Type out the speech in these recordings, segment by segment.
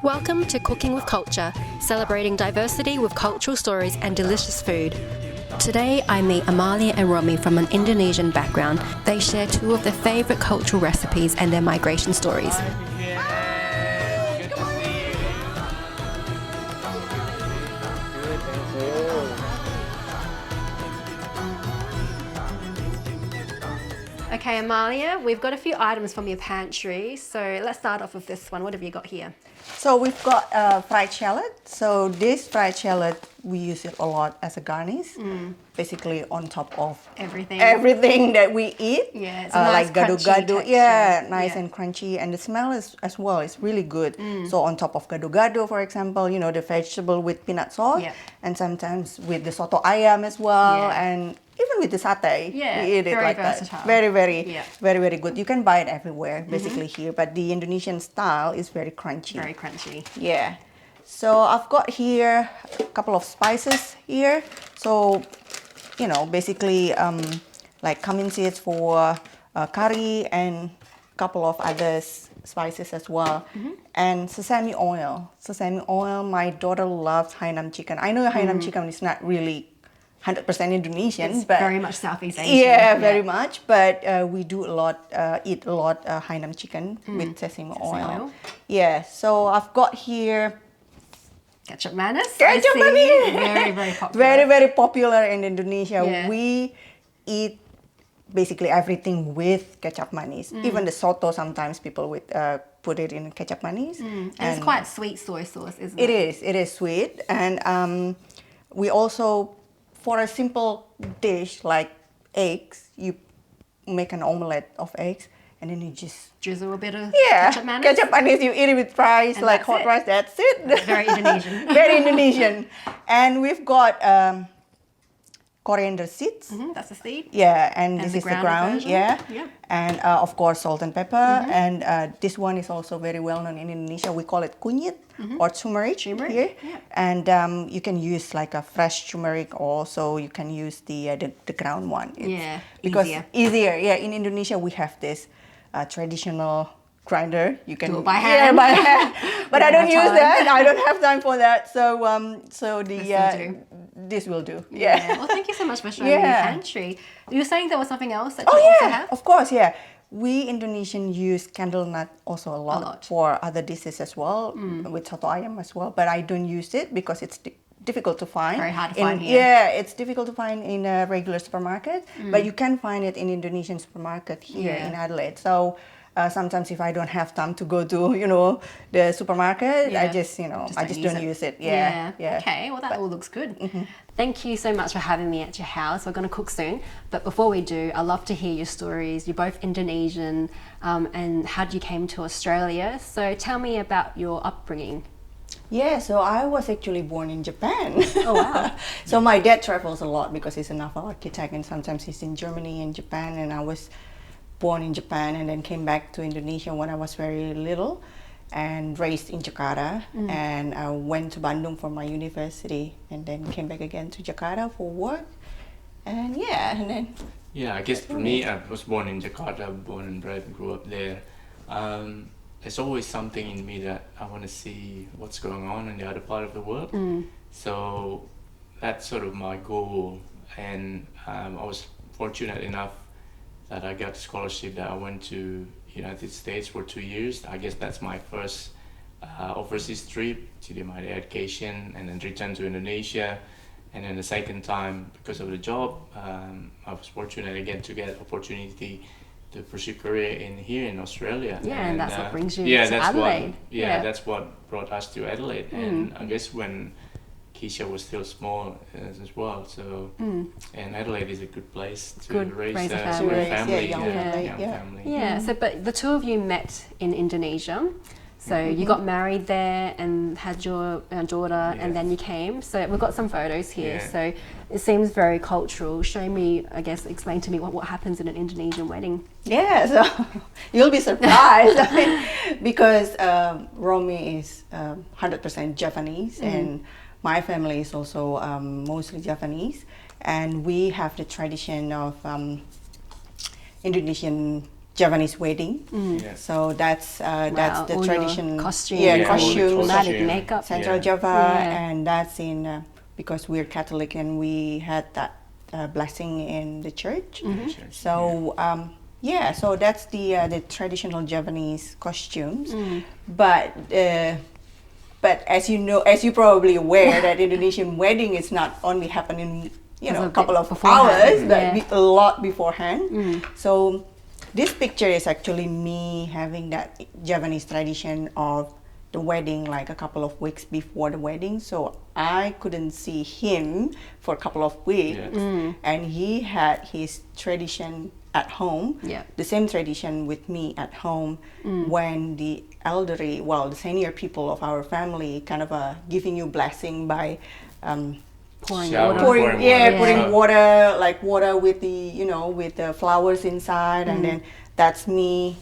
Welcome to Cooking with Culture, celebrating diversity with cultural stories and delicious food. Today I meet Amalia and Romi from an Indonesian background. They share two of their favourite cultural recipes and their migration stories. Okay, Amalia, we've got a few items from your pantry, so let's start off with this one. What have you got here? So we've got fried shallot. So this fried shallot, we use it a lot as a garnish, basically on top of everything that we eat. Yeah, it's a nice like gado-gado. texture. Yeah, nice and crunchy, and the smell is as well is really good. So on top of gado-gado, for example, you know, the vegetable with peanut sauce, and sometimes with the soto ayam as well, and even with the satay, we eat it like versatile. that. Very, very good. You can buy it everywhere, basically here, but the Indonesian style is very crunchy. Very crunchy. Yeah. So I've got here a couple of spices here. So, you know, basically like cumin seeds for curry and a couple of other spices as well. And sesame oil. Sesame oil, my daughter loves Hainan chicken. I know Hainan chicken is not really 100% Indonesian, it's but very much Southeast Asian. Yeah, very much. But we do eat a lot Hainan chicken with sesame oil. Yeah. So I've got here ketchup manis. Ketchup manis. Very, very popular. Very popular in Indonesia. Yeah. We eat basically everything with ketchup manis. Even the soto, sometimes people would put it in ketchup manis. And it's quite sweet soy sauce, isn't it? It is sweet. And we also, for a simple dish like eggs, you make an omelette of eggs and then you just drizzle a bit of ketchup manis. Ketchup manis, you eat it with rice, And like hot rice, that's it. Very Indonesian. Very Indonesian. And we've got coriander seeds. That's a seed. Yeah, and this the is the ground. version. Yeah. Yep. And of course, salt and pepper. And this one is also very well known in Indonesia. We call it kunyit or turmeric here. Yeah. And you can use like a fresh turmeric, also you can use the ground one. Because easier. Yeah, in Indonesia we have this traditional grinder. You can do it by hand. Yeah, by hand. But I don't use that. I don't have time for that. So this will do. Yeah. Well, thank you so much for showing me your pantry. You were saying there was something else that you also have? Of course, yeah. We Indonesian use candle nut also a lot for other dishes as well, with soto ayam as well. But I don't use it because it's difficult to find. Very hard to find here. Yeah, it's difficult to find in a regular supermarket, but you can find it in Indonesian supermarket here in Adelaide. So sometimes if I don't have time to go to, you know, the supermarket, I just don't use it. Yeah. Okay, well that all looks good. Thank you so much for having me at your house. We're going to cook soon. But before we do, I'd love to hear your stories. You're both Indonesian, and how you came to Australia. So tell me about your upbringing. Yeah, so I was actually born in Japan. Oh, wow. So my dad travels a lot because he's a naval architect, and sometimes he's in Germany and Japan, and I was born in Japan and then came back to Indonesia when I was very little and raised in Jakarta, and I went to Bandung for my university and then came back again to Jakarta for work, and then I guess for me, I was born in Jakarta, born and bred, grew up there. There's always something in me that I want to see what's going on in the other part of the world. So that's sort of my goal, and I was fortunate enough that I got a scholarship that I went to United States for 2 years. I guess that's my first overseas trip to do my education, and then return to Indonesia. And then the second time, because of the job, I was fortunate again to get opportunity to pursue career here in Australia. Yeah, and that's what brings you to Adelaide. That's what brought us to Adelaide. And I guess when Keisha was still small as well, so and Adelaide is a good place to raise a family, young family. Yeah. So, but the two of you met in Indonesia. So you got married there and had your daughter, and then you came. So we've got some photos here. So it seems very cultural. Show me, I guess, explain to me what happens in an Indonesian wedding. Yeah, so you'll be surprised because Romi is 100% Japanese, and my family is also mostly Japanese, and we have the tradition of Indonesian Javanese wedding. Yes. So that's the all your tradition. costumes. Yeah, Yeah, all the costumes. Dramatic costume. makeup. Central Yeah. Java, Yeah. and that's in because we're Catholic and we had that blessing in the church. Church, So so that's the traditional Javanese costumes. But as you know, as you probably aware, that Indonesian wedding is not only happening There's a a couple bit of beforehand, hours, but yeah. a lot beforehand. So this picture is actually me having that Javanese tradition of the wedding like a couple of weeks before the wedding. So I couldn't see him for a couple of weeks, and he had his tradition at home, Yeah. the same tradition with me at home when the elderly, the senior people of our family kind of giving you blessing by Pouring Shower. water. Pouring water. pouring Yeah. water, like water with the with the flowers inside, and then that's me.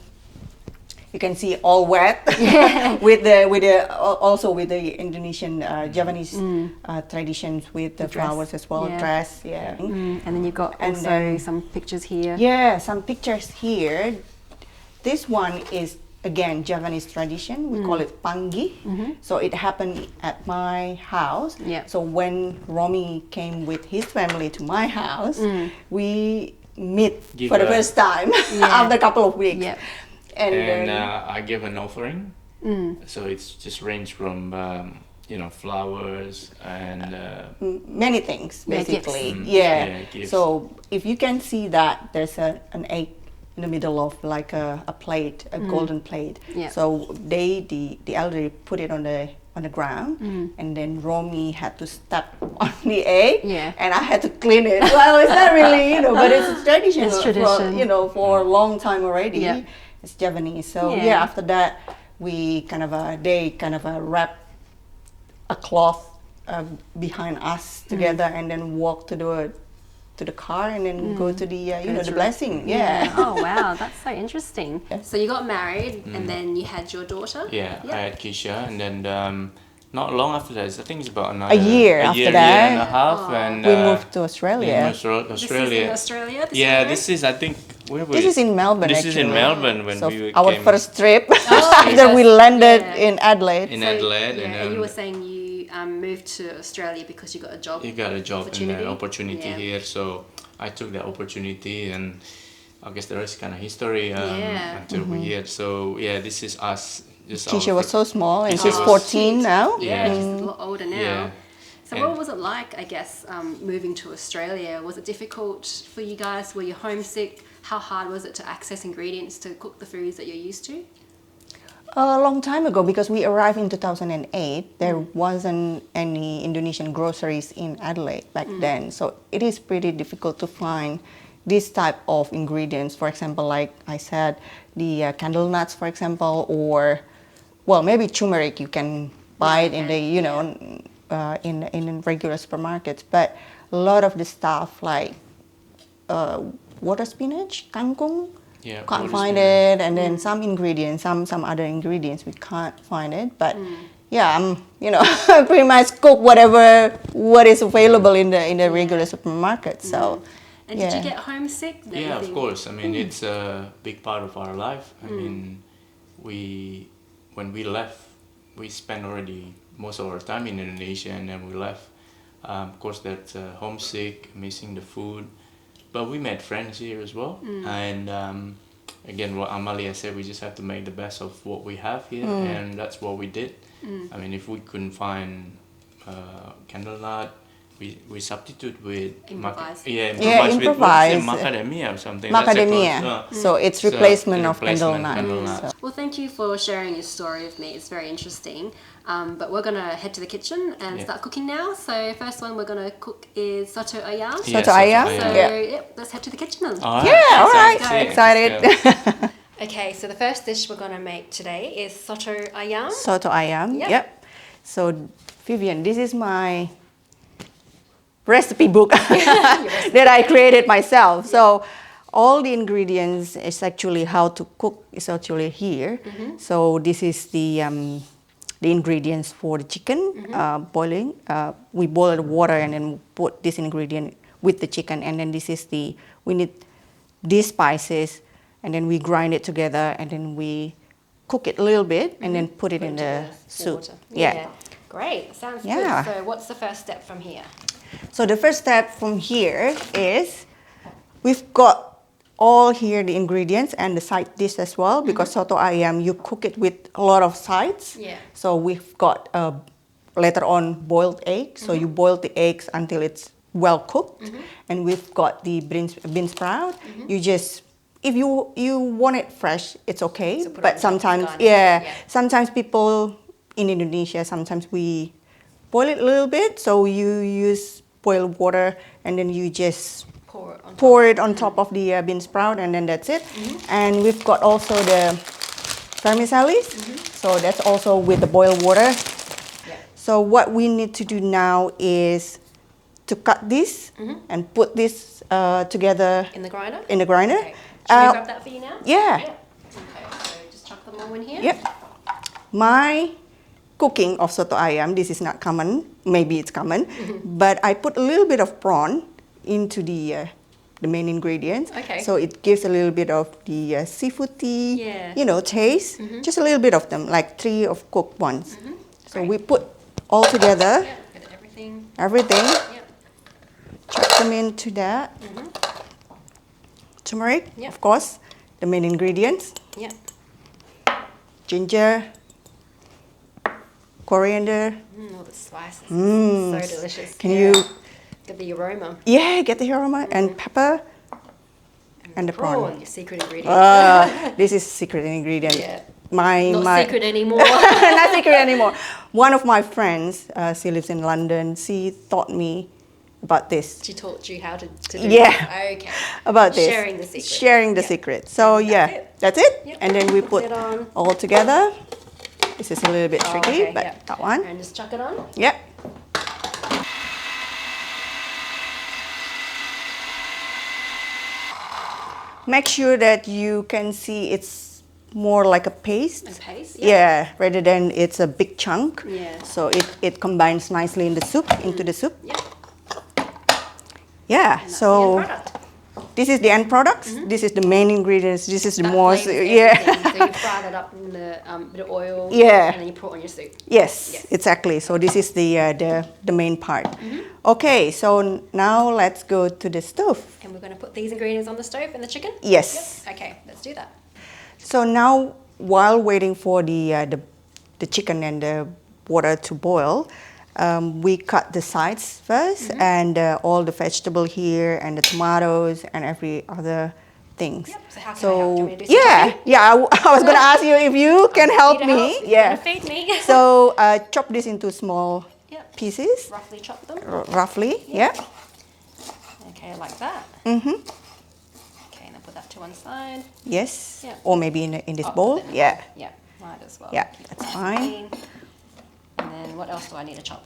You can see all wet with the also with the Indonesian Javanese traditions with the dress. flowers as well, Yeah. dress, yeah. And then you've got And also then- some pictures here. Yeah, some pictures here. This one is again Javanese tradition. We call it pangi. So it happened at my house. Yeah. So when Romi came with his family to my house, we meet Give for the a- first time after a couple of weeks. Yeah. And And then, I give an offering. So it's just range from flowers and many things Yeah, basically. gifts. Yeah. Yeah, gifts. So if you can see that there's an egg in the middle of like a plate, a golden plate. Yeah. So the elderly put it on the ground, and then Romi had to step on the egg, Yeah. and I had to clean it. Well, it's not really, but it's a tradition. It's tradition. For a long time already. Yeah. It's Javanese. So Yeah. after that, we kind of they kind of wrap a cloth behind us together, and then walk to the car, and then go to the the through. blessing. Yeah. Oh wow, that's so interesting. Yeah. So you got married, and then you had your daughter. yeah, I had Keisha, and then not long after that, I think it's about A year after year that. and a half, and We moved to we Australia. moved to This Australia. is in Australia. Yeah, this is, I think, where were This is in Melbourne. This is in actually. Melbourne when So we our came first trip Oh, after we yes. landed Yeah. in Adelaide. in Adelaide, Yeah, and and you were saying you moved to Australia because you got a job. you got a job and an opportunity Yeah. here, so I took that opportunity, and I guess the rest is kind of history Yeah. until we're here. So yeah, this is us. Just Keisha our was so small, and Keisha she's was- 14 now. Yeah, Yeah. she's a lot older now. Yeah. So And- what was it like, I guess, moving to Australia? Was it difficult for you guys? Were you homesick? How hard was it to access ingredients to cook the foods that you're used to? A long time ago, because we arrived in 2008, there wasn't any Indonesian groceries in Adelaide back then. So it is pretty difficult to find this type of ingredients. For example, like I said, the candle nuts, for example, or maybe turmeric. You can buy it in the in regular supermarkets. But a lot of the stuff like water spinach, kangkung. Yeah, Can't water find spinach. it, and then some ingredients, some other ingredients we can't find it. But yeah, I'm pretty much cook what is available in the regular supermarket. So And did you yeah. get homesick? and Yeah, of everything? course. I mean, it's a big part of our life. I mean, when we left, we spent already most of our time in Indonesia, and then we left. Of course, that's homesick, missing the food, but we made friends here as well. And again, what Amalia said, we just have to make the best of what we have here, and that's what we did. I mean, if we couldn't find candle nut, we substitute with Improvise. improvise. with macadamia or something. That's a Macadamia. close, So it's So, replacement of candle replacement nut. candle nut. So- Well, thank you for sharing your story with me. It's very interesting. But we're going to head to the kitchen and Yeah. start cooking now. So first one we're going to cook is Soto Ayam. Yeah, Soto ayam. So Yeah. let's head to the kitchen then. All right. Yeah, all right. Let's go. Excited. Okay, so the first dish we're going to make today is Soto Ayam. Soto ayam. Yep. Yep. So Vivian, this is my recipe book that I created myself. So all the ingredients is actually how to cook is actually here. So this is the ingredients for the chicken boiling. We boil the water and then put this ingredient with the chicken, and then this is we need these spices, and then we grind it together, and then we cook it a little bit, and then put it in the soup. Water. Yeah. Great. Sounds Yeah. good. So what's the first step from here? So the first step from here is we've got all here the ingredients and the side dish as well, because soto ayam, you cook it with a lot of sides. Yeah. So we've got later on boiled egg. So you boil the eggs until it's well cooked, and we've got the bean sprout. You just, if you want it fresh, it's okay. So put it but on top sometimes, of the garnish. Yeah. sometimes people in Indonesia, sometimes we boil it a little bit. So you use boiled water, and then you just pour it on top of the bean sprout, and then that's it. And we've got also the vermicelli. So that's also with the boiled water. Yeah. So what we need to do now is to cut this and put this together In the grinder? in the grinder. Okay. Should we grab that for you now? Yeah. Okay, so just chuck them all in here. Yep. My cooking of soto ayam, this is not common, maybe it's common, but I put a little bit of prawn into the main ingredients. Okay. So it gives a little bit of the seafoody, taste. Just a little bit of them, like 3 of cooked ones. So Great. we put all together, Get everything. everything, Yep. chuck them into that. Turmeric, Yep. of course, the main ingredients. Yep. Ginger, coriander. All the spices. Mm. So delicious. Can you? Get the aroma. Yeah, get the aroma and pepper and the prawn. Your secret ingredient. This is secret ingredient. Yeah. My Secret anymore. not secret anymore. One of my friends, she lives in London. She taught me about this. She taught you how to do Yeah. this. Okay. About this. Sharing the secret. Sharing the Yeah. secret. So And yeah, that's it. Yep. And then we put it on. all together. This is a little bit tricky, Okay, but yep. that one. And just chuck it on. Yep. Make sure that you can see it's more like a paste. And paste. Yeah, rather than it's a big chunk. Yeah. So it combines nicely in the soup, into the soup. Yep. Yeah, And that's so the end product. this is the end products. This is the main ingredients. This is the That most, flavors yeah. everything. So you fried it up in the bit of oil. Yeah. And then you put it on your soup. Yes, Yes. exactly. So this is the main part. Okay, so now let's go to the stove. And we're going to put these ingredients on the stove and the chicken? Yes. Yep. Okay, let's do that. So now, while waiting for the chicken and the water to boil, we cut the sides first, and all the vegetable here, and the tomatoes, and every other things. Yep. So how can I help? Do you want me to do yeah, something? yeah. I was gonna ask you if you can help You to me. help. Yeah. You're gonna feed me. So chop this into small Yep. pieces, Roughly chop them. roughly. Yeah. Okay, like that. Mhm. Okay, and then put that to one side. Yes. Yeah. Or maybe in this Oh, bowl. put that in the Yeah. bowl. Yeah, might as well. Yeah, Keep that's it fine. clean. And then what else do I need to chop?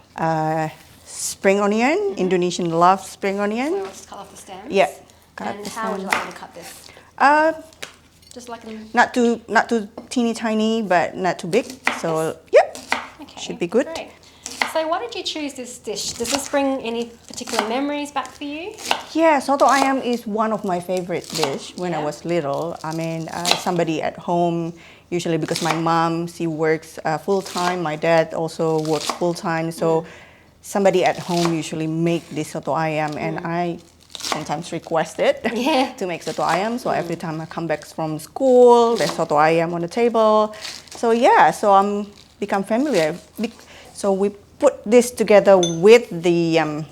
Spring onion. Indonesian love spring So onion. I'll just cut off the stems. Yeah. Cut And the how would you stems. like me to cut this? Just like in... Not too teeny tiny, but not too big. So yep, Okay, should be good. Great. So why did you choose this dish? Does this bring any particular memories back for you? Yeah, soto ayam is one of my favorite dish when I Yeah. was little. I mean, somebody at home, usually because my mom, she works full time. My dad also works full time. So somebody at home usually make this soto ayam, and I sometimes request it Yeah. to make soto ayam. So every time I come back from school, there's soto ayam on the table. So yeah, so I'm become familiar. So we put this together with the okay.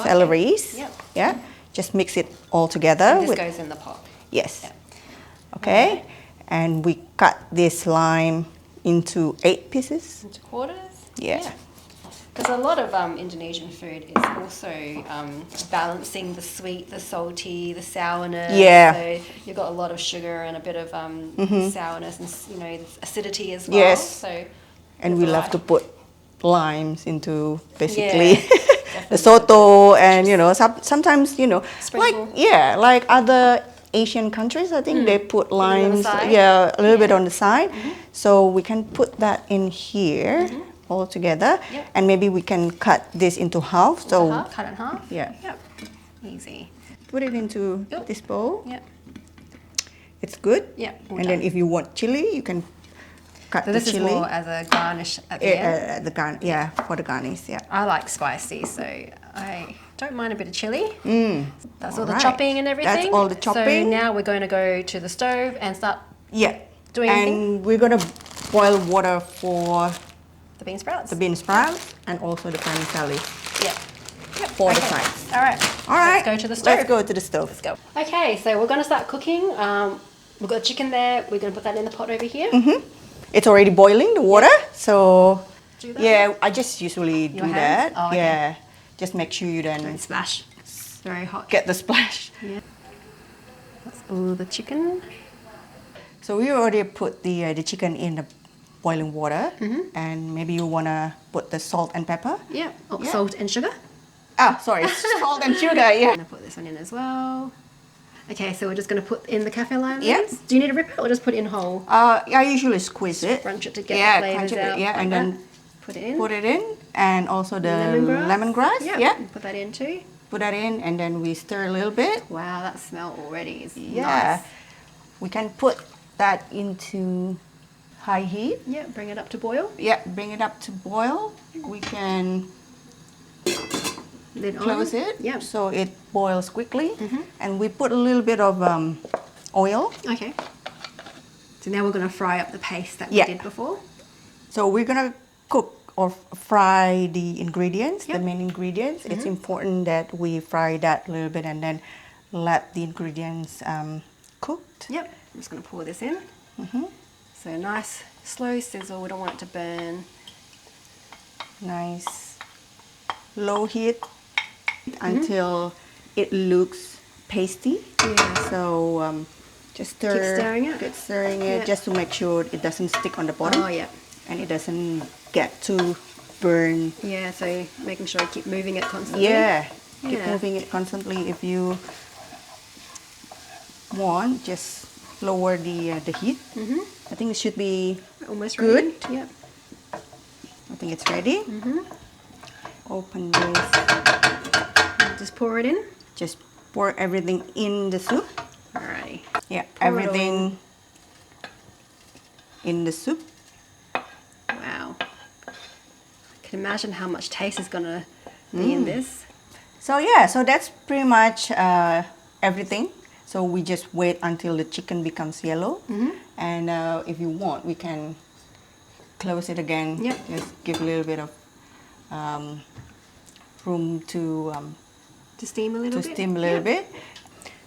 celeries. Yep. Yeah, just mix it all together. And this with, goes in the pot. yes. Yep. Okay, and we cut this lime into 8 pieces. Into quarters? Yeah. Because a lot of Indonesian food is also balancing the sweet, the salty, the sourness. Yeah. So you've got a lot of sugar and a bit of sourness and acidity as well. Yes. So And we love to put limes into Yeah, basically the definitely. soto, and sometimes Sprinkle. like other Asian countries, I think they put on the limes, side. a little bit on the side. So we can put that in here all together, Yep. and maybe we can cut this into half. So cut it in half. yeah, Yep. Easy. put it into Yep. this bowl, Yep. it's good. Yeah. And then if you want chili, you can cut So the this chili. is more as a garnish at the end. For the garnish, yeah. I like spicy, so I don't mind a bit of chili. That's all the Alright. chopping and everything. That's all the chopping. So now we're going to go to the stove and start doing and we're gonna boil water for the bean sprouts. the bean sprouts and also the vermicelli Yeah. for the sides. All right. All right. Let's go to the stove. Let's go to the stove. Let's go. Okay, so we're going to start cooking. We've got chicken there. We're going to put that in the pot over here. It's already boiling, the water. So Do that? yeah, I just usually Your do hands? that. Oh, okay. Yeah, just make sure you then Don't splash. It's very hot. get the splash. Yeah. That's all the chicken. So we already put the chicken in the boiling water, and maybe you wanna put the salt and pepper. Yeah. Oh, Yeah. salt and sugar. Ah, sorry, salt and sugar. Yeah. I'm going to put this one in as well. Okay, so we're just going to put in the cafe lime Yeah. leaves. Do you need to rip it or just put it in whole? I usually squeeze it. Crunch it to get Yeah, the crunch flavours it, out. yeah, like and that. then Put it in. put it in, and also the lemongrass. Yeah, Put that in too. put that in, and then we stir a little bit. Wow, that smell already is Yeah, nice. we can put that into high heat. Yeah, bring it up to boil. Yeah, bring it up to boil. We can Lid on. close it, Yeah. so it boils quickly, and we put a little bit of oil. Okay. So now we're going to fry up the paste that Yeah. we did before. So we're gonna cook or fry the ingredients, the Yep. main ingredients. It's important that we fry that a little bit and then let the ingredients cooked. Yep. I'm just going to pour this in. So nice slow sizzle. We don't want it to burn. Nice low heat until it looks pasty. Yeah. So just stir, Keep stirring it. keep stirring it Yeah. just to make sure it doesn't stick on the bottom Oh, yeah. and it doesn't get too burn. Yeah, so making sure you keep moving it constantly. Yeah, keep Yeah. moving it constantly. If you want, just lower the heat. I think it should be Almost good. ready. Yep. I think it's ready. Open this. Just pour it in. Just pour everything in the soup. Alrighty. Yeah, Pour it all everything in the soup. Wow. I can imagine how much taste is going to be in this. So yeah, so that's pretty much everything. So we just wait until the chicken becomes yellow. And if you want, we can close it again. Yep. Just give a little bit of room to steam a little bit. steam a little Yeah. bit.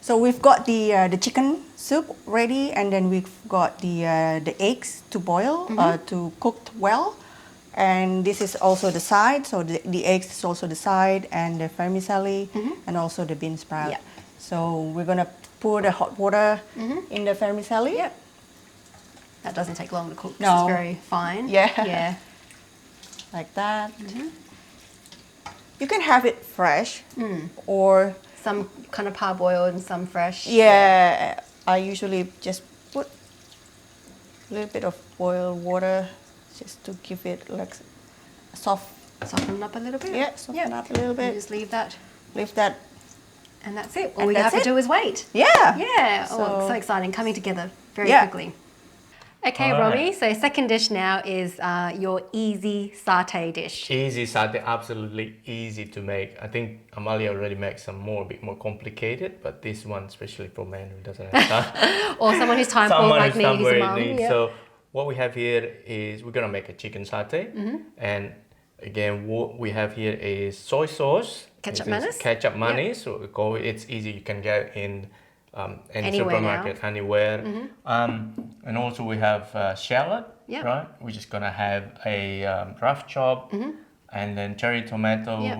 So we've got the chicken soup ready, and then we've got the eggs to boil, to cooked well. And this is also the side, so the eggs is also the side, and the vermicelli, and also the bean sprout. Yeah. So we're gonna pour the hot water in the vermicelli. Yep. That doesn't take long to cook. 'Cause No. It's very fine. Yeah. Yeah. Like that. You can have it fresh, or Some kind of parboiled and some fresh. yeah, I usually just put a little bit of boiled water just to give it like a soft, Soften up a little bit. yeah, soften up a little And bit. just leave that. Leave that. And that's it. All And we that's have to it. do is wait. Yeah. Yeah. Oh, So- so exciting. Coming together very Yeah. quickly. Okay, All Romi. right. So second dish now is your easy satay dish. Easy satay, absolutely easy to make. I think Amalia already makes some more, a bit more complicated, but this one, especially for men who doesn't have time. Or someone who's time poor Someone like who's me, done who's a very mum. neat. Yeah. So what we have here is we're gonna make a chicken satay, and again what we have here is soy sauce. Ketchup It is mayonnaise? Ketchup mayonnaise. So we call it's easy. You can get in any Anywhere supermarket, anywhere. And also we have shallot. Yep. Right. We're just gonna have a rough chop, and then cherry tomato. Yep.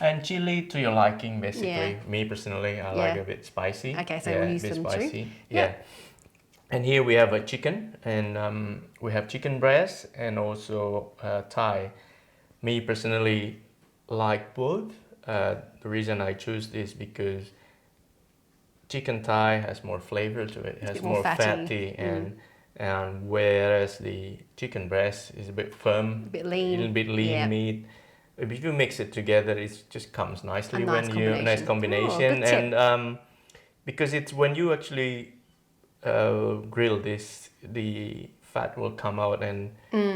And chili to your liking, basically. Yeah. Me personally, I like Yeah. a bit spicy. Okay, so yeah, we'll a use bit them too. spicy. Yeah. Yeah. And here we have a chicken, and we have chicken breast and also Thai. Me personally like both. The reason I choose this because chicken Thai has more flavor to it. It has bit more more fatty. and whereas the chicken breast is a bit firm, A bit lean. a little bit lean Yeah. meat. If you mix it together, it just comes nicely A nice when you nice combination. combination. Oh, good tip. And because it's when you actually grill this, the fat will come out and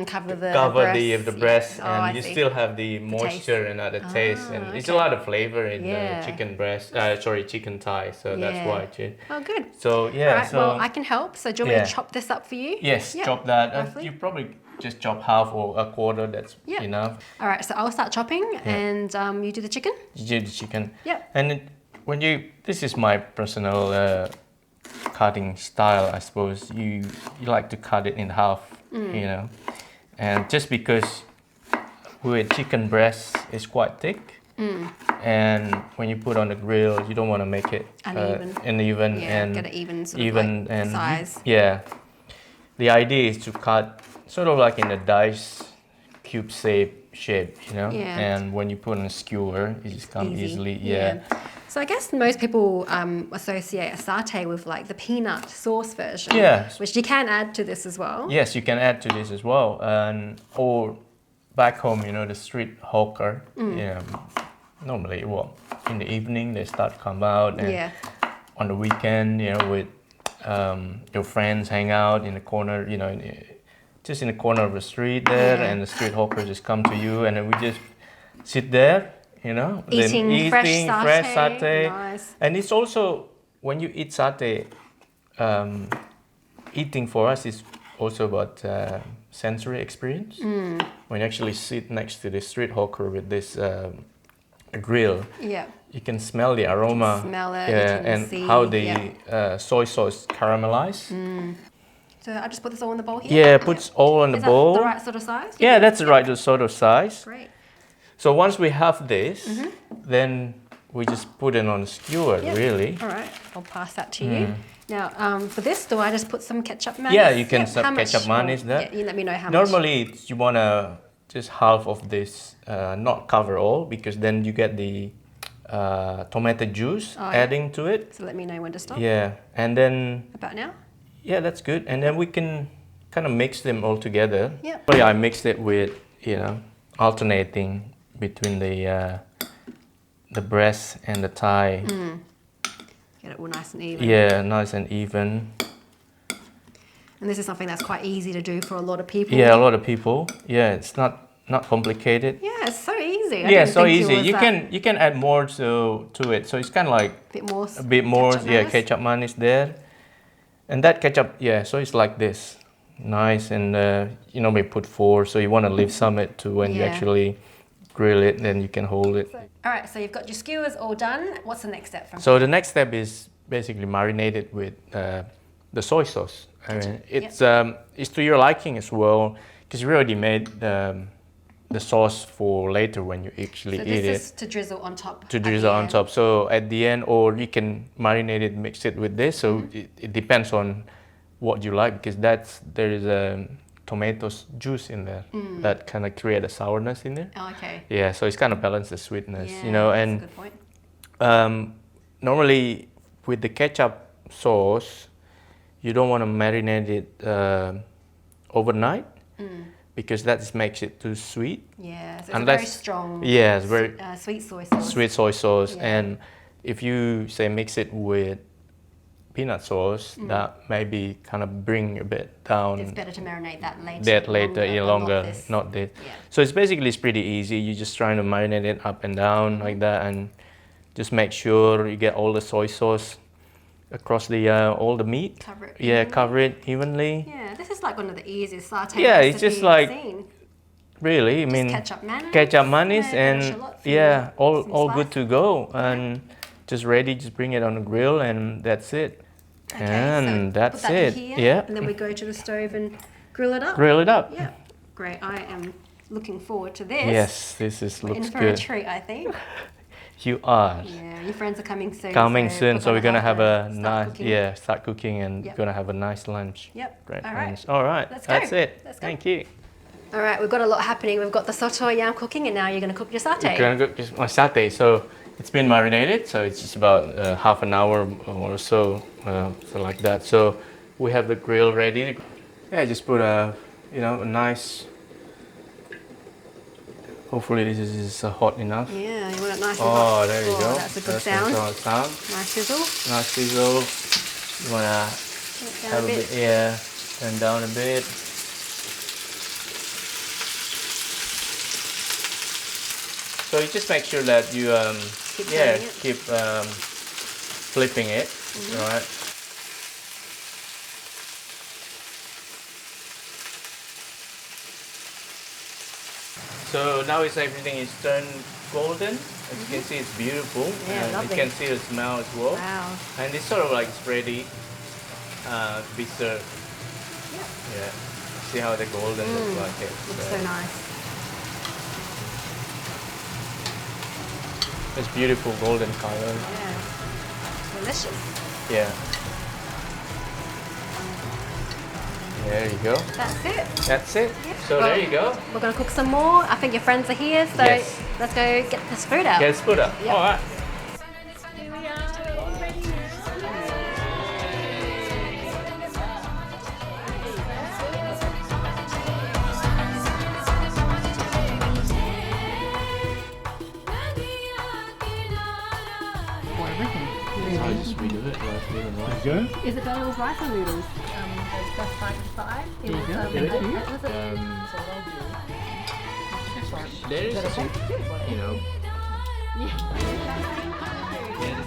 cover the the breast, Yeah. Oh, and I you see. still have the moisture and the taste, and it's a lot of flavor in the chicken breast. Chicken thigh. So that's why. Oh, good. So yeah. All right, so well, I can help. So do you want me to chop this up for you? yes, Yeah, chop that. roughly. You probably just chop half or a quarter. That's enough. All right, so I'll start chopping, and you do the chicken. You do the chicken. Yep. And this is my personal cutting style, I suppose. You like to cut it in half, you know, and just because with chicken breast it's quite thick, and when you put on the grill, you don't want to make it uneven, and get an even sort of like size. Yeah, the idea is to cut sort of like in a dice cube shape, you know, and when you put on a skewer, it just comes easily. Yeah. So I guess most people associate a satay with like the peanut sauce version. Yes. Which you can add to this as well. Yes, you can add to this as well, or back home, you know, the street hawker. Normally, in the evening they start to come out, and on the weekend, you know, with your friends hang out in the corner, you know, just in the corner of the street there, and the street hawker just come to you, and then we just sit there, you know, eating fresh satay. Nice. And it's also, when you eat satay, eating for us is also about sensory experience. When you actually sit next to the street hawker with this grill, you can smell the aroma, you can smell it, and see, how the soy sauce caramelize. So I just put this all in the bowl here? Yeah, put all in the bowl. Is that the right sort of size? Yeah, that's the right sort of size. Great. So once we have this, then we just put it on a skewer, really. All right, I'll pass that to you. Now, for this, do I just put some ketchup mayonnaise? Yeah, you can some ketchup mayonnaise there. Yeah, you let me know how much. Normally, you want to just half of this, not cover all, because then you get the tomato juice adding to it. So let me know when to stop. Yeah, and then... About now? Yeah, that's good. And then we can kind of mix them all together. Yeah. I mixed it with, you know, alternating between the breast and the thigh. Get it all nice and even. Yeah, nice and even. And this is something that's quite easy to do for a lot of people. Yeah, a lot of people. Yeah, it's not complicated. Yeah, it's so easy. Yeah, so easy. You can add more to it. So it's kind of like a bit more ketchup mayonnaise there. And that ketchup, so it's like this. Nice, and you know, we put 4, so you want to leave some it to when you actually grill it, then you can hold it. All right, so you've got your skewers all done. What's the next step from So the next step is basically marinated with the soy sauce. I mean, it's to your liking as well, because we already made the sauce for later when you actually eat it. So this is to drizzle on top. To drizzle on top. So at the end, or you can marinate it, mix it with this. So it depends on what you like, because there is a tomato juice in there that kind of create a sourness in there. Oh, okay. Yeah, so it's kind of balance the sweetness, you know. And that's a good point. Normally with the ketchup sauce, you don't want to marinate it overnight. Because that just makes it too sweet. Yeah, so it's very strong. Yeah, it's very sweet soy sauce. Sweet soy sauce, and if you say mix it with peanut sauce, that maybe kind of bring a bit down. It's better to marinate that later. Longer, not this. Yeah. So it's pretty easy. You're just trying to marinate it up and down like that, and just make sure you get all the soy sauce across the all the meat. Cover it. Yeah, cover it evenly. Yeah, this is like one of the easiest satay it's just like seen. Really, I mean, ketchup mayonnaise, and all good to go, and just ready. Just bring it on the grill, and that's it. Okay, and so that's put that it. Here, and then we go to the stove and grill it up. Grill it up. Yeah, great. I am looking forward to this. Yes, looks We're in for good. a treat, I think. You are. Yeah, your friends are coming soon. So we're gonna have a nice, start cooking, and gonna have a nice lunch. Yep. Great. All right. All right. Let's go. That's it. Let's go. Thank you. All right, we've got a lot happening. We've got the Soto Ayam cooking, and now you're going to cook your satay. I'm gonna cook my satay. So it's been marinated, so it's just about half an hour or so, so like that. So we have the grill ready. Yeah, just put a nice. Hopefully this is hot enough. Yeah, you want it nice and hot. Oh, there you go. That's a good sound. Nice sizzle. Nice sizzle. Nice sizzle. You wanna have a bit. Yeah, turn down a bit. So you just make sure that you keep flipping it, right? So now everything is turned golden. As you can see, it's beautiful. Yeah, lovely. You can see the smell as well. Wow. And it's sort of like it's ready to be served. Yeah. See how the golden looks like it. Looks so nice. It's beautiful golden color. Yeah. Delicious. Yeah. There you go. That's it. That's it. Yep. So there you go. We're going to cook some more. I think your friends are here, so Yes. let's go get this food out. Get put up. Yep. All right. I'll just redo it. Go. Is it better with rice or noodles? That's 5 to 5. It was, There is, you know. Yeah. Yeah,